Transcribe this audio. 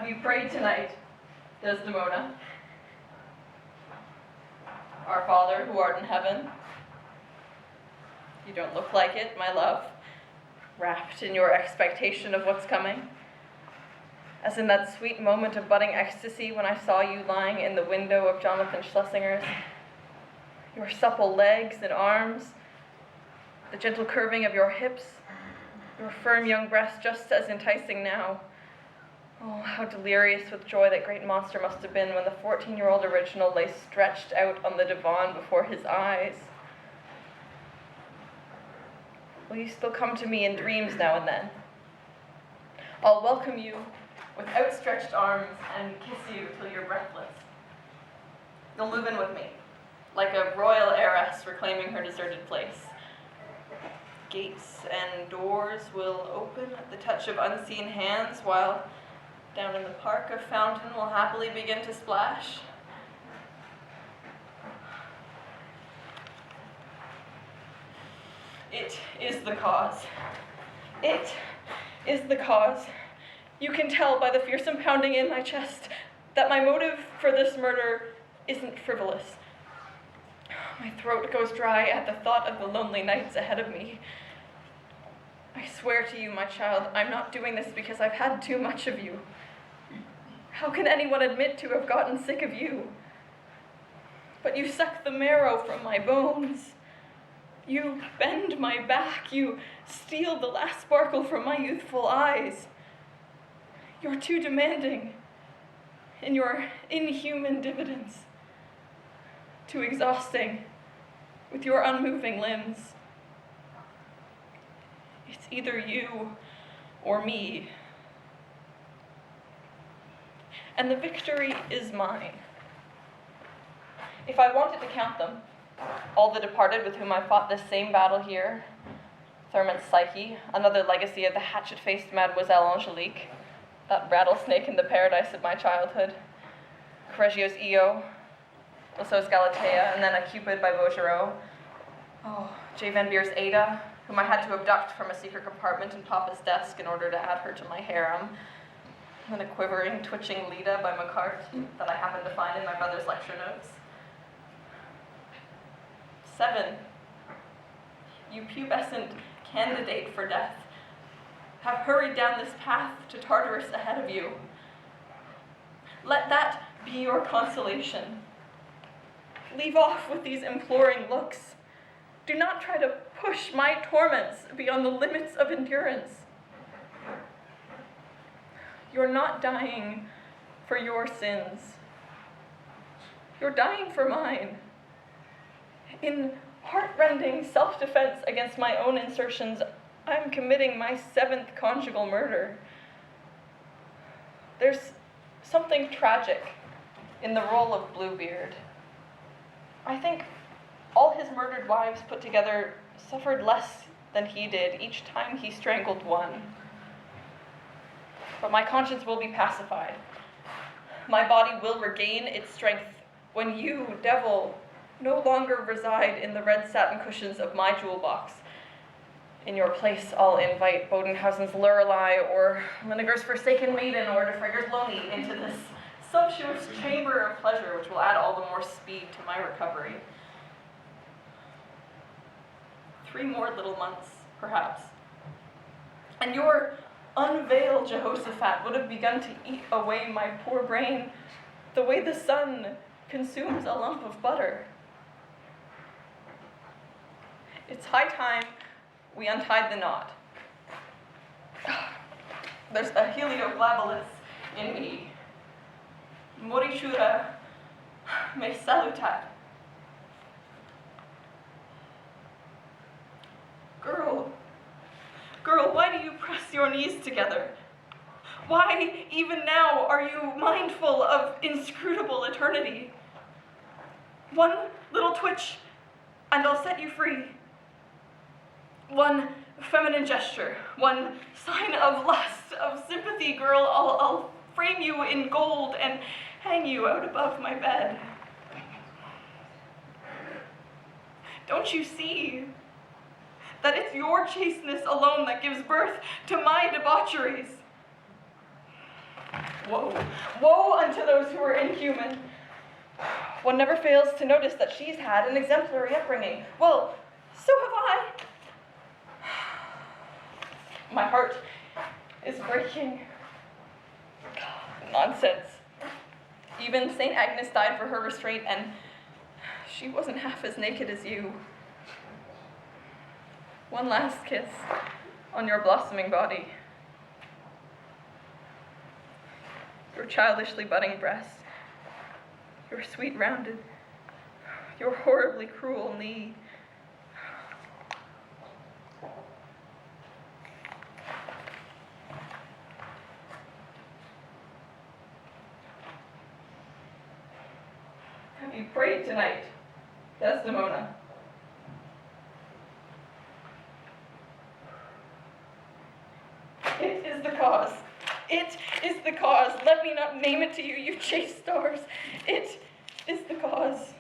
Have you prayed tonight, Desdemona? Our Father, who art in heaven. You don't look like it, my love, wrapped in your expectation of what's coming. As in that sweet moment of budding ecstasy when I saw you lying in the window of Jonathan Schlesinger's. Your supple legs and arms, the gentle curving of your hips, your firm young breast just as enticing now. Oh, how delirious with joy that great monster must have been when the 14-year-old original lay stretched out on the divan before his eyes. Will you still come to me in dreams now and then? I'll welcome you with outstretched arms and kiss you till you're breathless. You'll move in with me, like a royal heiress reclaiming her deserted place. Gates and doors will open at the touch of unseen hands, while down in the park a fountain will happily begin to splash. It is the cause. It is the cause. You can tell by the fearsome pounding in my chest that my motive for this murder isn't frivolous. My throat goes dry at the thought of the lonely nights ahead of me. I swear to you, my child, I'm not doing this because I've had too much of you. How can anyone admit to have gotten sick of you? But you suck the marrow from my bones. You bend my back. You steal the last sparkle from my youthful eyes. You're too demanding in your inhuman dividends, too exhausting with your unmoving limbs. It's either you or me. And the victory is mine. If I wanted to count them, all the departed with whom I fought this same battle here, Thurman's Psyche, another legacy of the hatchet-faced Mademoiselle Angelique, that rattlesnake in the paradise of my childhood, Correggio's Io, Lasso's Galatea, and then a Cupid by Vaugirot. Oh, J. Van Beer's Ada, whom I had to abduct from a secret compartment in Papa's desk in order to add her to my harem. And then a quivering, twitching Leda by Macquart that I happened to find in my brother's lecture notes. 7. You pubescent candidate for death have hurried down this path to Tartarus ahead of you. Let that be your consolation. Leave off with these imploring looks. Do not try to push my torments beyond the limits of endurance. You're not dying for your sins. You're dying for mine. In heart-rending self-defense against my own insertions, I'm committing my 7th conjugal murder. There's something tragic in the role of Bluebeard. I think all his murdered wives put together suffered less than he did each time he strangled one. But my conscience will be pacified. My body will regain its strength when you, devil, no longer reside in the red satin cushions of my jewel box. In your place, I'll invite Bodenhausen's Lorelei or Linneger's Forsaken Maiden or Defreger's Loney into this sumptuous chamber of pleasure, which will add all the more speed to my recovery. 3 more little months, perhaps. And your unveiled Jehoshaphat would have begun to eat away my poor brain the way the sun consumes a lump of butter. It's high time we untied the knot. There's a Heliogabalus in me. Moritura me salutat. Girl, why do you press your knees together? Why, even now, are you mindful of inscrutable eternity? One little twitch, and I'll set you free. One feminine gesture, one sign of lust, of sympathy, girl, I'll frame you in gold and hang you out above my bed. Don't you see that it's your chasteness alone that gives birth to my debaucheries? Woe, woe unto those who are inhuman. One never fails to notice that she's had an exemplary upbringing. Well, so have I. My heart is breaking. Nonsense. Even St. Agnes died for her restraint, and she wasn't half as naked as you. One last kiss on your blossoming body. Your childishly budding breast. Your sweet rounded, your horribly cruel knee. Have you prayed tonight, Desdemona? It is the cause. It is the cause. Let me not name it to you, you chaste stars. It is the cause.